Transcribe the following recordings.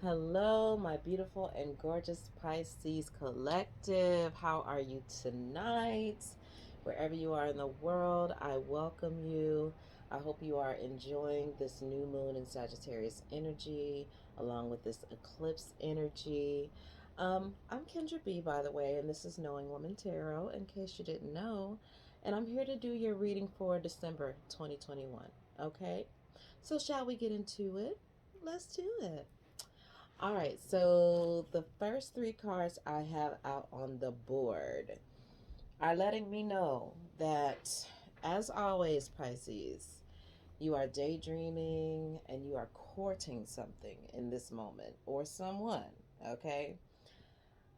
Hello, my beautiful and gorgeous Pisces collective. How are you tonight? Wherever you are in the world, I welcome you. I hope you are enjoying this new moon in Sagittarius energy, along with this eclipse energy. I'm Kendra B, by the way, and this is Knowing Woman Tarot, in case you didn't know. And I'm here to do your reading for December 2021. Okay? So, shall we get into it? Let's do it. All right, so the first three cards I have out on the board are letting me know that, as always, Pisces, you are daydreaming and you are courting something in this moment or someone, okay?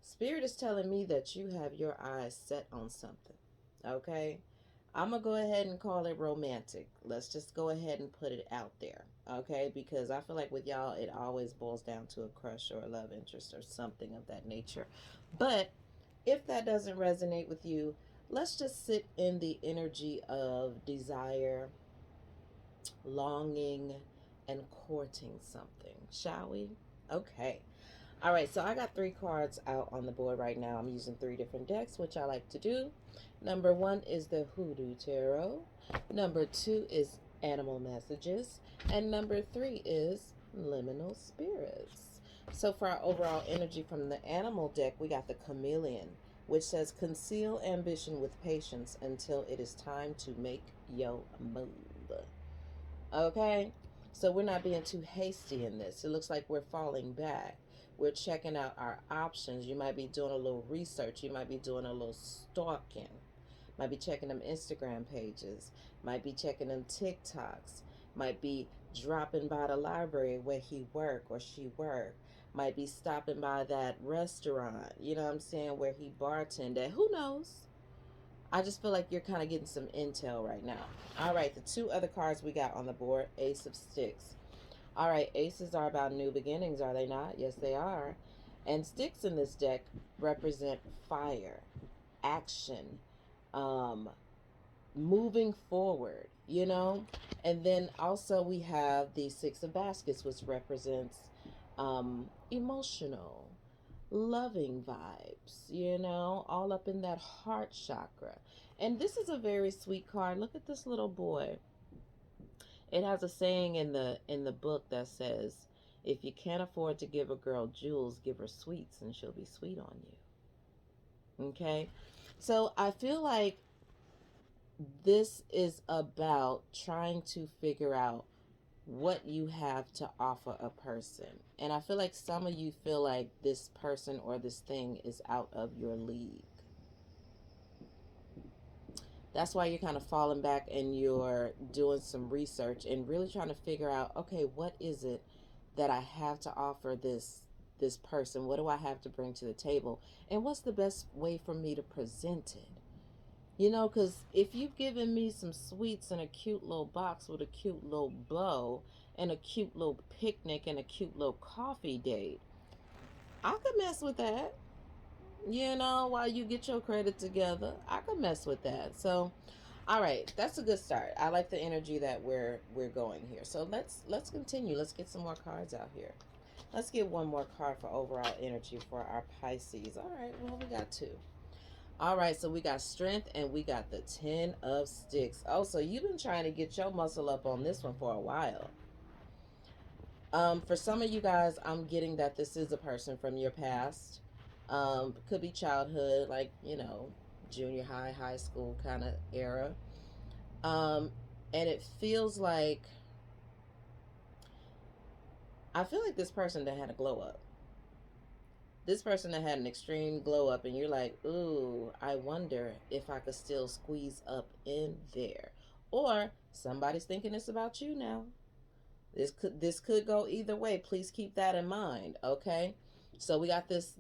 Spirit is telling me that you have your eyes set on something, okay? I'm going to go ahead and call it romantic. Let's just go ahead and put it out there, okay? Because I feel like with y'all, it always boils down to a crush or a love interest or something of that nature. But if that doesn't resonate with you, let's just sit in the energy of desire, longing, and courting something, shall we? Okay. All right, so I got three cards out on the board right now. I'm using three different decks, which I like to do. Number one is the Hoodoo Tarot. Number two is Animal Messages. And number three is Liminal Spirits. So for our overall energy from the Animal deck, we got the Chameleon, which says conceal ambition with patience until it is time to make your move. Okay, so we're not being too hasty in this. It looks like we're falling back. We're checking out our options. You might be doing a little research. You might be doing a little stalking. Might be checking them Instagram pages. Might be checking them TikToks. Might be dropping by the library where he work or she work. Might be stopping by that restaurant, you know what I'm saying, where he bartended. Who knows? I just feel like you're kind of getting some intel right now. All right, the two other cards we got on the board, Ace of Sticks. All right, aces are about new beginnings, are they not? Yes, they are. And sticks in this deck represent fire, action, um, moving forward, you know? And then also we have the Six of Baskets, which represents emotional, loving vibes, you know, all up in that heart chakra. And this is a very sweet card. Look at this little boy. It has a saying in the book that says, if you can't afford to give a girl jewels, give her sweets and she'll be sweet on you. Okay? So I feel like this is about trying to figure out what you have to offer a person. And I feel like some of you feel like this person or this thing is out of your league. That's why you're kind of falling back and you're doing some research and really trying to figure out, okay, what is it that I have to offer this person? What do I have to bring to the table? And what's the best way for me to present it? You know, because if you've given me some sweets in a cute little box with a cute little bow and a cute little picnic and a cute little coffee date, I could mess with that. You know, while you get your credit together, I could mess with that. So, all right, that's a good start. I like the energy that we're going here. So let's continue. Let's get some more cards out here. Let's get one more card for overall energy for our Pisces. All right, well, we got two. All right, so we got strength and we got the 10 of sticks. Oh, so you've been trying to get your muscle up on this one for a while. For some of you guys, I'm getting that this is a person from your past. Could be childhood, like, you know, junior high, high school kind of era. Um, and it feels like, I feel like this person that had a glow up. This person that had an extreme glow up, and you're like, ooh, I wonder if I could still squeeze up in there. Or somebody's thinking it's about you now. This could go either way. Please keep that in mind, okay? So we got this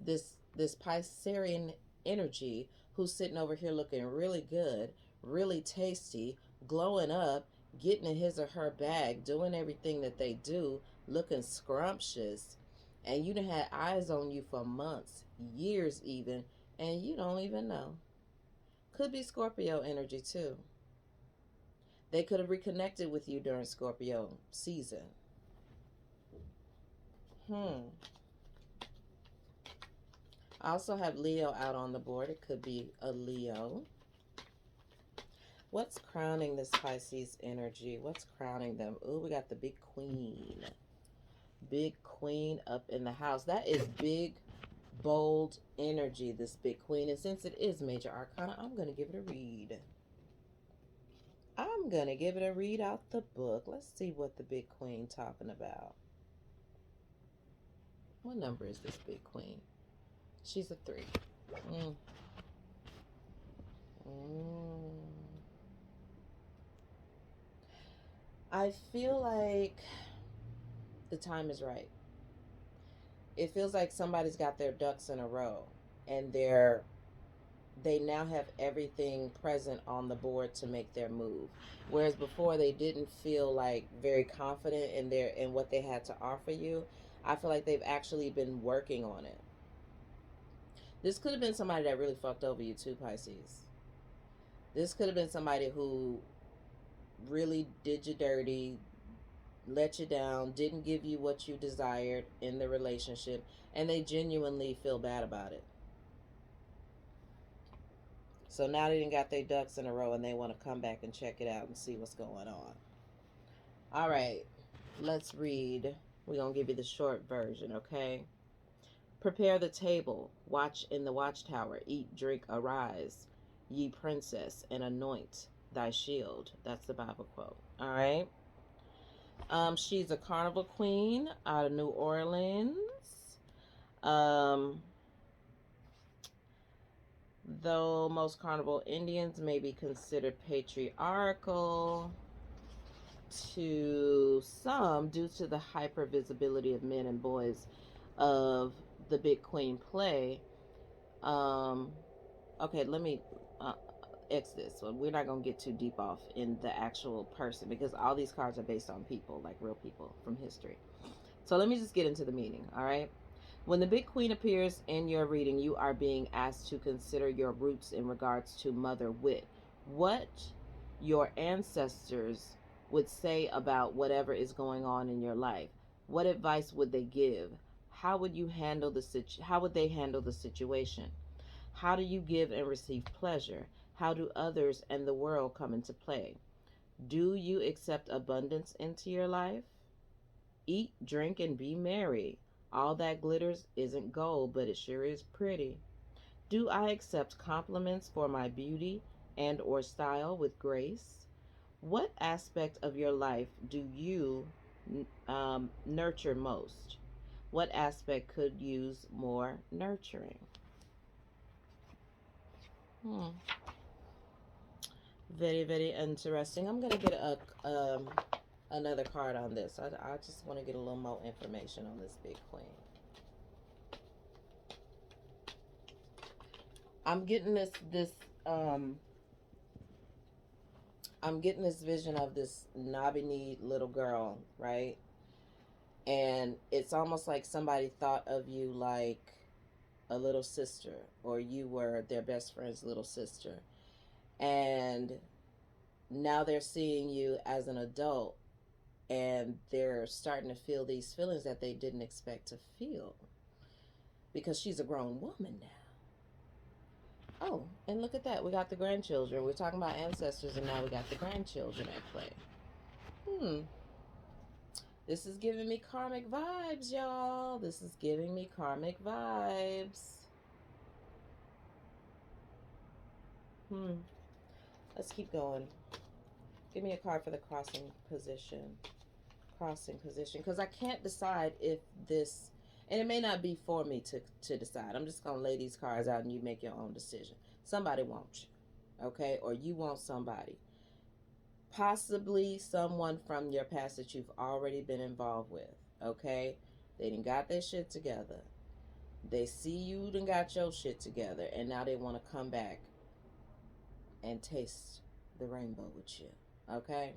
Piscean energy who's sitting over here looking really good, really tasty, glowing up, getting in his or her bag, doing everything that they do, looking scrumptious, and you done had eyes on you for months, years even, and you don't even know. Could be Scorpio energy too. They could have reconnected with you during Scorpio season. I also have Leo out on the board. It could be a Leo. What's crowning this Pisces energy? What's crowning them? Ooh, we got the big queen. Big queen up in the house. That is big, bold energy, this big queen. And since it is major arcana, I'm going to give it a read. I'm going to give it a read out the book. Let's see what the big queen talking about. What number is this big queen? She's a 3. I feel like the time is right. It feels like somebody's got their ducks in a row and they now have everything present on the board to make their move. Whereas before they didn't feel like very confident in what they had to offer you. I feel like they've actually been working on it. This could have been somebody that really fucked over you too, Pisces. This could have been somebody who really did you dirty, let you down, didn't give you what you desired in the relationship, and they genuinely feel bad about it. So now they done got their ducks in a row and they want to come back and check it out and see what's going on. All right, let's read. We're going to give you the short version, okay? Prepare the table, watch in the watchtower, eat, drink, arise, ye princess, and anoint thy shield. That's the Bible quote. All right. She's a carnival queen out of New Orleans. Though most carnival Indians may be considered patriarchal to some due to the hyper visibility of men and boys of the big queen play. Okay, let me X this one. We're not going to get too deep off in the actual person because all these cards are based on people, like real people from history. So let me just get into the meaning, all right? When the big queen appears in your reading, you are being asked to consider your roots in regards to mother wit. What your ancestors would say about whatever is going on in your life. What advice would they give? How would you handle how would they handle the situation? How do you give and receive pleasure? How do others and the world come into play? Do you accept abundance into your life? Eat, drink, and be merry. All that glitters isn't gold, but it sure is pretty. Do I accept compliments for my beauty and or style with grace? What aspect of your life do you nurture most? What aspect could use more nurturing? Very, very interesting. I'm going to get another card on this. I just want to get a little more information on this big queen. I'm getting this I'm getting this vision of this knobby-kneed little girl, right? And it's almost like somebody thought of you like a little sister, or you were their best friend's little sister. And now they're seeing you as an adult, and they're starting to feel these feelings that they didn't expect to feel because she's a grown woman now. Oh, and look at that. We got the grandchildren. We're talking about ancestors, and now we got the grandchildren at play. This is giving me karmic vibes, y'all. This is giving me karmic vibes. Let's keep going. Give me a card for the crossing position. Crossing position. Because I can't decide if this... And it may not be for me to decide. I'm just going to lay these cards out and you make your own decision. Somebody wants you. Okay? Or you want somebody. Possibly someone from your past that you've already been involved with. Okay? They done got their shit together. They see you done got your shit together. And now they want to come back and taste the rainbow with you. Okay?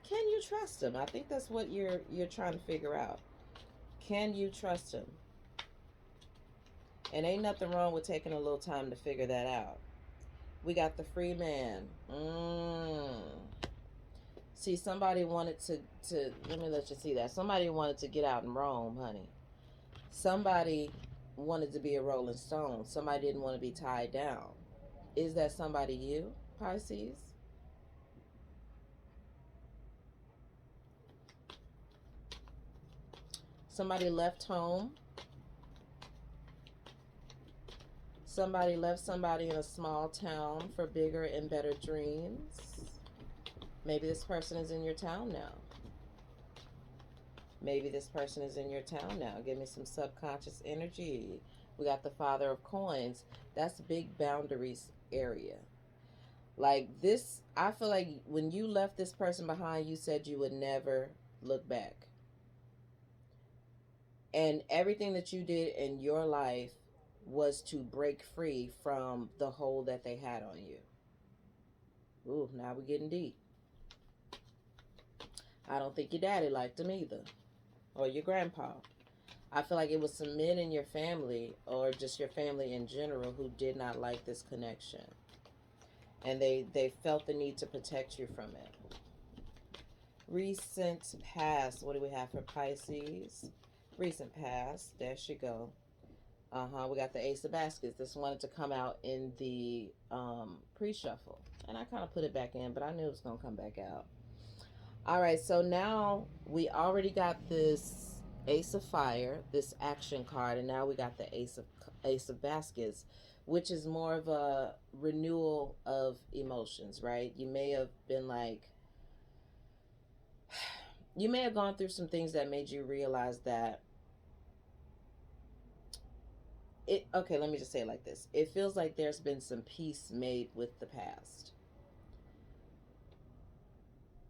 Can you trust them? I think that's what you're trying to figure out. Can you trust him? And ain't nothing wrong with taking a little time to figure that out. We got the free man. See, somebody wanted to let me let you see that. Somebody wanted to get out and roam, honey. Somebody wanted to be a rolling stone. Somebody didn't want to be tied down. Is that somebody you, Pisces? Somebody left home. Somebody left somebody in a small town for bigger and better dreams. Maybe this person is in your town now. Maybe this person is in your town now. Give me some subconscious energy. We got the Father of Coins. That's big boundaries area. Like this, I feel like when you left this person behind, you said you would never look back. And everything that you did in your life was to break free from the hold that they had on you. Ooh, now we're getting deep. I don't think your daddy liked them either. Or your grandpa. I feel like it was some men in your family or just your family in general who did not like this connection. And they felt the need to protect you from it. Recent past. What do we have for Pisces? Recent past. There she go. We got the Ace of Baskets. This wanted to come out in the pre-shuffle. And I kind of put it back in, but I knew it was going to come back out. All right, so now we already got this Ace of Fire, this action card, and now we got the Ace of Baskets, which is more of a renewal of emotions, right? You may have been like, you may have gone through some things that made you realize that okay, let me just say it like this. It feels like there's been some peace made with the past.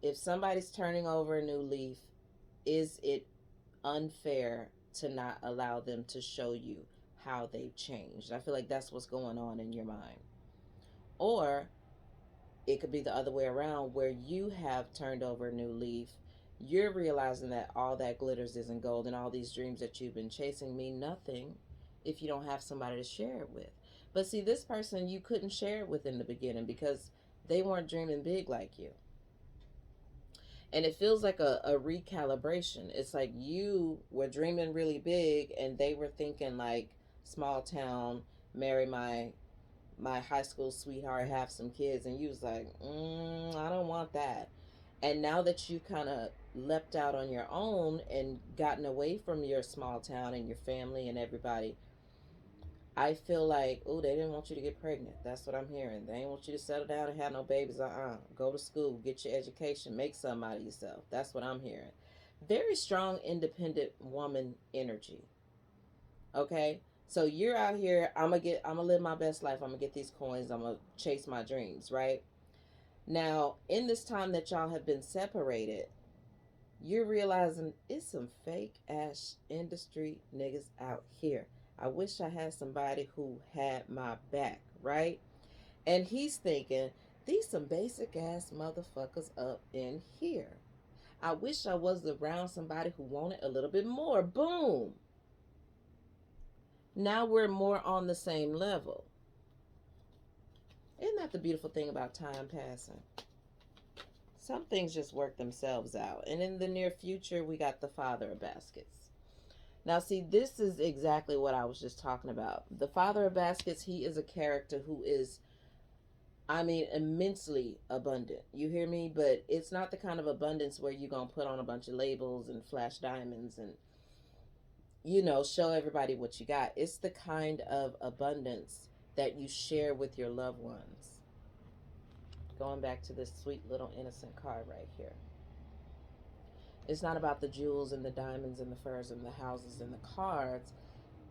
If somebody's turning over a new leaf, is it unfair to not allow them to show you how they've changed? I feel like that's what's going on in your mind. Or it could be the other way around, where you have turned over a new leaf. You're realizing that all that glitters isn't gold, and all these dreams that you've been chasing mean nothing if you don't have somebody to share it with. But see, this person you couldn't share it with in the beginning because they weren't dreaming big like you. And it feels like a recalibration. It's like you were dreaming really big and they were thinking like small town, marry my high school sweetheart, have some kids, and you was like, I don't want that. And now that you kind of leapt out on your own and gotten away from your small town and your family and everybody, I feel like, oh, they didn't want you to get pregnant. That's what I'm hearing. They didn't want you to settle down and have no babies. Go to school, get your education, make something out of yourself. That's what I'm hearing. Very strong, independent woman energy. Okay? So you're out here, I'm gonna live my best life. I'm gonna get these coins. I'm gonna chase my dreams, right? Now, in this time that y'all have been separated, you're realizing it's some fake ass industry niggas out here. I wish I had somebody who had my back, right? And he's thinking, these some basic ass motherfuckers up in here. I wish I was around somebody who wanted a little bit more. Boom. Now we're more on the same level. Isn't that the beautiful thing about time passing? Some things just work themselves out. And in the near future, we got the Father of Baskets. Now, see, this is exactly what I was just talking about. The Father of Baskets, he is a character who is, I mean, immensely abundant. You hear me? But it's not the kind of abundance where you're going to put on a bunch of labels and flash diamonds and, you know, show everybody what you got. It's the kind of abundance that you share with your loved ones. Going back to this sweet little innocent card right here. It's not about the jewels and the diamonds and the furs and the houses and the cars.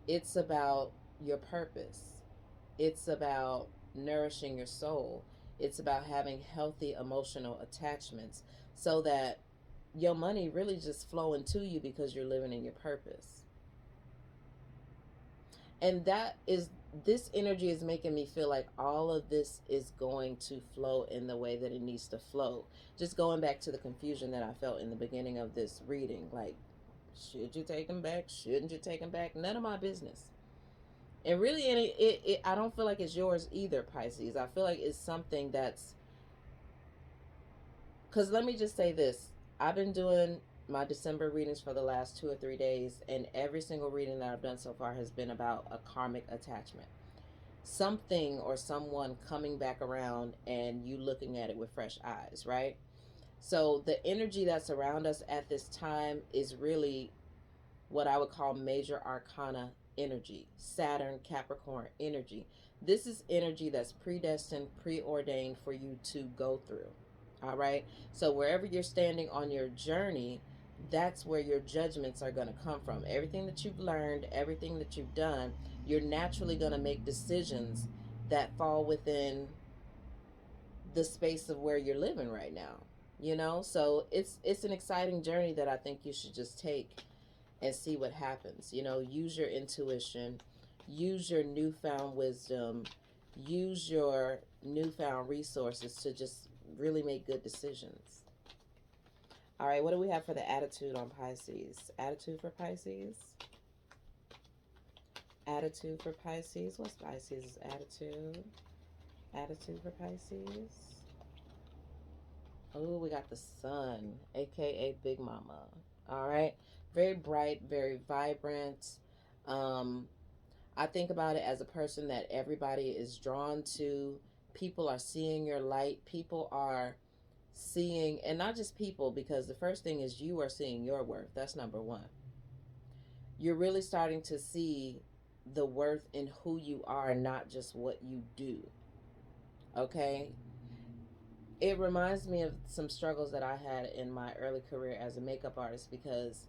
It's about your purpose. It's about nourishing your soul. It's about having healthy emotional attachments so that your money really just flowing to you because you're living in your purpose. And this energy is making me feel like all of this is going to flow in the way that it needs to flow. Just going back to the confusion that I felt in the beginning of this reading, like, should you take them back? Shouldn't you take them back? None of my business. And really, I don't feel like it's yours either, Pisces. I feel like it's something that's, because let me just say this. I've been doing my December readings for the last 2 or 3 days, and every single reading that I've done so far has been about a karmic attachment. Something or someone coming back around and you looking at it with fresh eyes, right? So the energy that's around us at this time is really what I would call major arcana energy, Saturn, Capricorn energy. This is energy that's predestined, preordained for you to go through. All right. So wherever you're standing on your journey, that's where your judgments are going to come from. Everything that you've learned, everything that you've done, you're naturally going to make decisions that fall within the space of where you're living right now. So it's an exciting journey that I think you should just take and see what happens. Use your intuition, use your newfound wisdom, use your newfound resources to just really make good decisions. All right, what do we have for the attitude on Pisces? Attitude for Pisces? Attitude for Pisces. What's Pisces' attitude? Attitude for Pisces. Oh, we got the sun, aka Big Mama. All right. Very bright, very vibrant. Um, I think about it as a person that everybody is drawn to. People are seeing your light. People are seeing, and not just people, because the first thing is you are seeing your worth. That's number one. You're really starting to see the worth in who you are, not just what you do. Okay? It reminds me of some struggles that I had in my early career as a makeup artist, because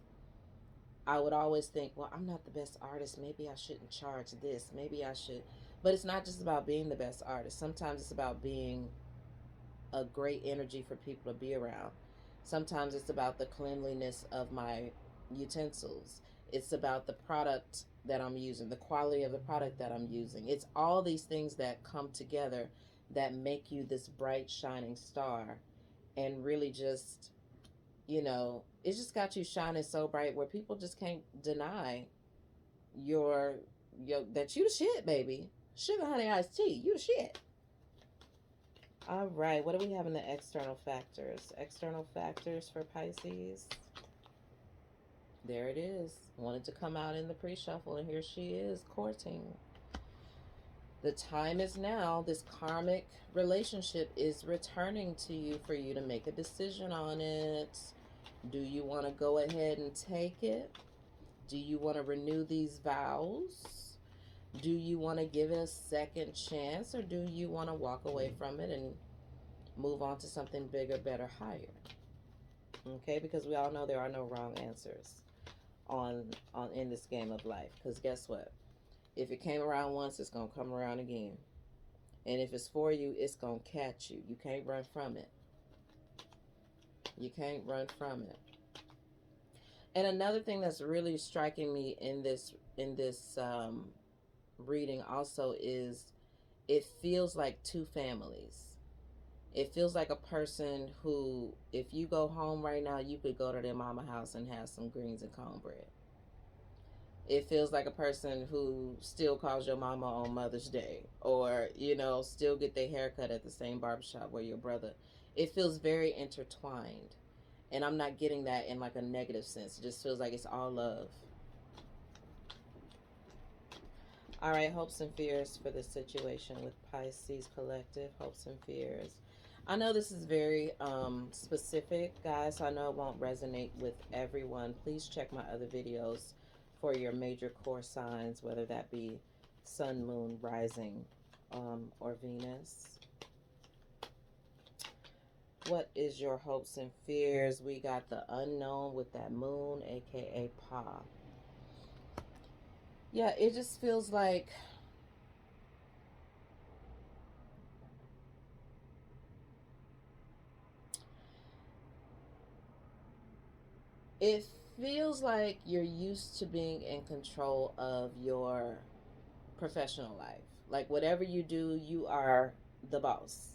I would always think, well, I'm not the best artist. Maybe I shouldn't charge this. Maybe I should. But it's not just about being the best artist. Sometimes it's about being a great energy for people to be around. Sometimes it's about the cleanliness of my utensils. It's about the product that I'm using, the quality of the product that I'm using. It's all these things that come together that make you this bright, shining star, and really just, it just got you shining so bright where people just can't deny your, that you the shit, baby. Sugar, honey, iced tea, you the shit. All right, what do we have in the external factors? External factors for Pisces. There it is. Wanted to come out in the pre-shuffle, and here she is, courting. The time is now. This karmic relationship is returning to you for you to make a decision on it. Do you want to go ahead and take it? Do you want to renew these vows? Do you want to give it a second chance, or do you want to walk away from it and move on to something bigger, better, higher? Okay, because we all know there are no wrong answers on in this game of life. Because guess what? If it came around once, it's gonna come around again. And if it's for you, it's gonna catch you. You can't run from it. You can't run from it. And another thing that's really striking me in this reading also is it feels like two families. It feels like a person who, if you go home right now, you could go to their mama house and have some greens and cornbread. It feels like a person who still calls your mama on Mother's Day, or, still get their hair cut at the same barbershop where your brother. It feels very intertwined. And I'm not getting that in like a negative sense. It just feels like it's all love. All right, hopes and fears for this situation with Pisces Collective. Hopes and fears. I know this is very specific, guys. I know it won't resonate with everyone. Please check my other videos for your major core signs, whether that be Sun, Moon, Rising, or Venus. What is your hopes and fears? We got the unknown with that moon, aka Pa. Yeah, it just feels like it feels like you're used to being in control of your professional life. Like whatever you do, you are the boss.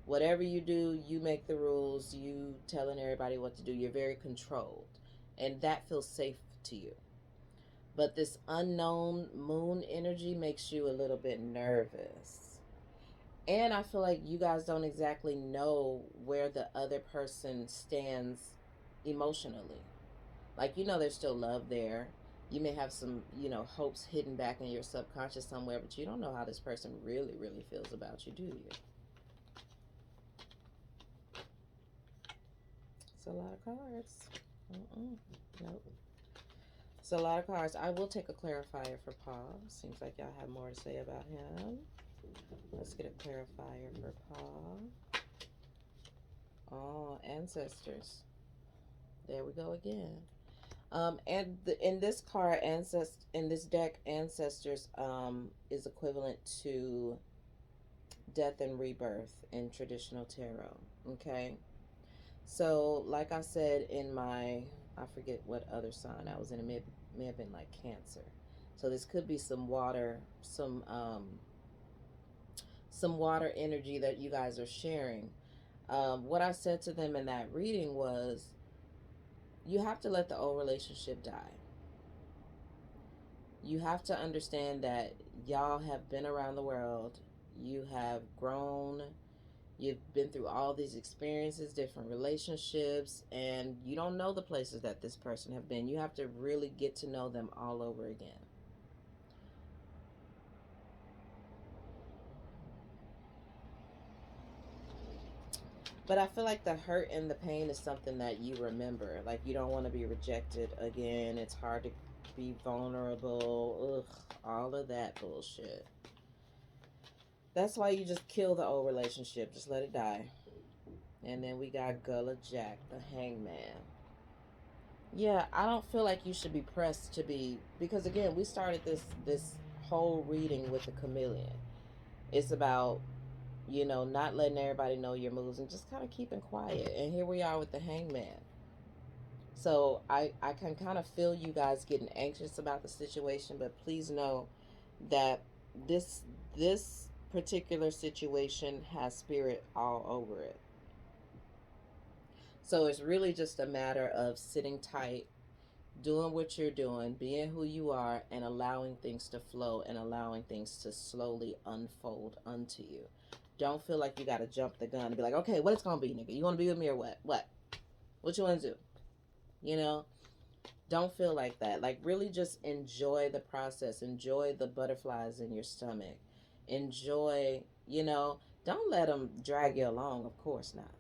Whatever you do, you make the rules, you telling everybody what to do. You're very controlled. And that feels safe to you. But this unknown moon energy makes you a little bit nervous. And I feel like you guys don't exactly know where the other person stands emotionally. Like, you know, there's still love there. You may have some, you know, hopes hidden back in your subconscious somewhere, but you don't know how this person really, really feels about you, do you? It's a lot of cards. Nope. It's a lot of cards. I will take a clarifier for Paul. Seems like y'all have more to say about him. Let's get a clarifier for Paul. Oh, ancestors. There we go again. In this card, in this deck, ancestors is equivalent to death and rebirth in traditional tarot. Okay, so like I said in my, I forget what other sign I was in. It may have been like Cancer. So this could be some water energy that you guys are sharing. What I said to them in that reading was, you have to let the old relationship die. You have to understand that y'all have been around the world. You have grown. You've been through all these experiences, different relationships, and you don't know the places that this person have been. You have to really get to know them all over again. But I feel like the hurt and the pain is something that you remember. Like, you don't want to be rejected again. It's hard to be vulnerable. Ugh, all of that bullshit. That's why you just kill the old relationship. Just let it die. And then we got Gullah Jack, the Hangman. Yeah, I don't feel like you should be pressed to be, because again, we started this whole reading with the chameleon. It's about, you know, not letting everybody know your moves and just kind of keeping quiet. And here we are with the Hangman. So I can kind of feel you guys getting anxious about the situation, but please know that this this particular situation has spirit all over it. So it's really just a matter of sitting tight, doing what you're doing, being who you are, and allowing things to flow and allowing things to slowly unfold unto you. Don't feel like you got to jump the gun and be like, okay, what it's going to be, nigga? You want to be with me or what? What you want to do? You know? Don't feel like that. Like, really just enjoy the process. Enjoy the butterflies in your stomach. Enjoy, you know, don't let them drag you along. Of course not.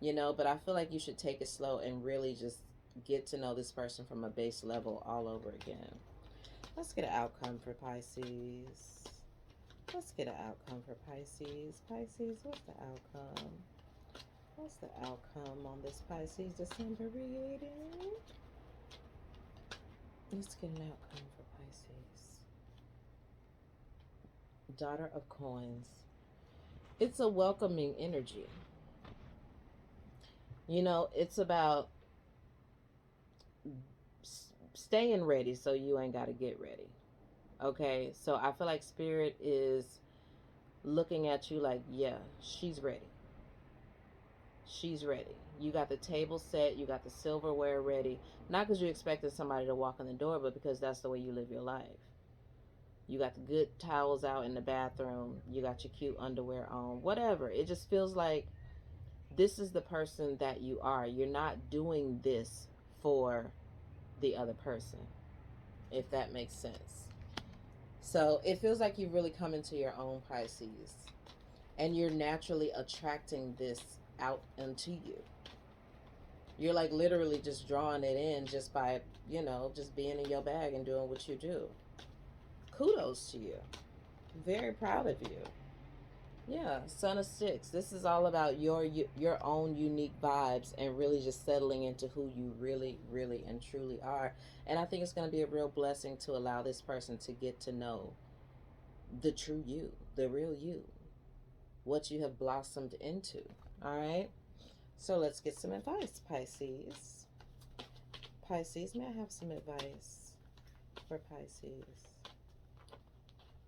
You know, but I feel like you should take it slow and really just get to know this person from a base level all over again. Let's get an outcome for Pisces. Let's get an outcome for Pisces. Pisces, what's the outcome? What's the outcome on this Pisces December reading? Let's get an outcome for Pisces. Daughter of Coins. It's a welcoming energy. You know, it's about staying ready so you ain't got to get ready. Okay, so I feel like Spirit is looking at you like, yeah, she's ready. She's ready. You got the table set, you got the silverware ready. Not because you expected somebody to walk in the door, but because that's the way you live your life. You got the good towels out in the bathroom. You got your cute underwear on. Whatever. It just feels like this is the person that you are. You're not doing this for the other person, if that makes sense. So it feels like you've really come into your own, Pisces, and you're naturally attracting this out into you. You're like literally just drawing it in just by, you know, just being in your bag and doing what you do. Kudos to you. Very proud of you. Yeah, Son of Six. This is all about your own unique vibes and really just settling into who you really, really, and truly are. And I think it's going to be a real blessing to allow this person to get to know the true you, the real you, what you have blossomed into. All right. So let's get some advice, Pisces. Pisces, may I have some advice for Pisces?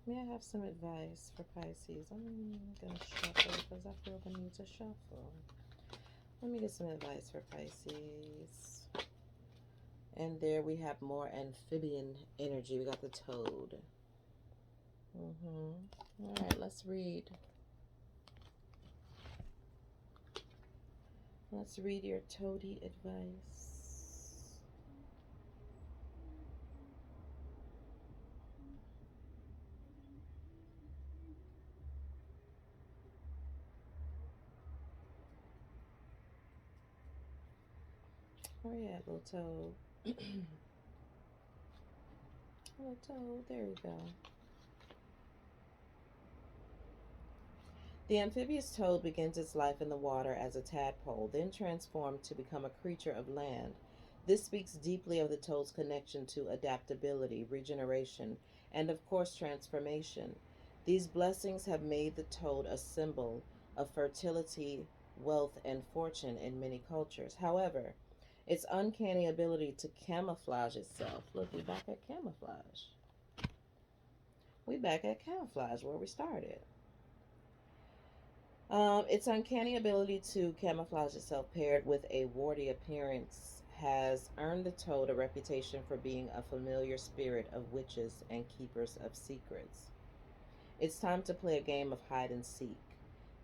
May I have some advice for Pisces? I'm going to shuffle because I feel the need to shuffle. Let me get some advice for Pisces. And there we have more amphibian energy. We got the toad. All right, let's read. Let's read your toady advice. Where you at, little toad? Little toad, there we go. The amphibious toad begins its life in the water as a tadpole, then transformed to become a creature of land. This speaks deeply of the toad's connection to adaptability, regeneration, and of course, transformation. These blessings have made the toad a symbol of fertility, wealth, and fortune in many cultures. However, its uncanny ability to camouflage itself. Look, we back at camouflage. We back at camouflage where we started. Its uncanny ability to camouflage itself, paired with a warty appearance, has earned the toad a reputation for being a familiar spirit of witches and keepers of secrets. It's time to play a game of hide and seek.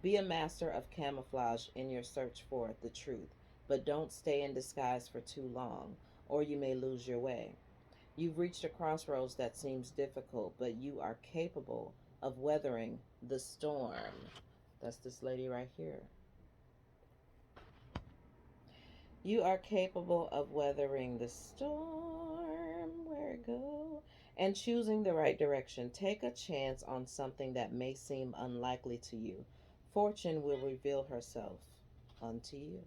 Be a master of camouflage in your search for the truth, but don't stay in disguise for too long, or you may lose your way. You've reached a crossroads that seems difficult, but you are capable of weathering the storm. That's this lady right here. You are capable of weathering the storm. Where it go? And choosing the right direction. Take a chance on something that may seem unlikely to you. Fortune will reveal herself unto you.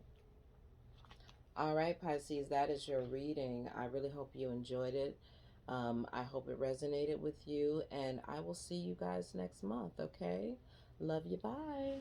All right, Pisces, that is your reading. I really hope you enjoyed it. I hope it resonated with you, and I will see you guys next month, okay? Love you. Bye.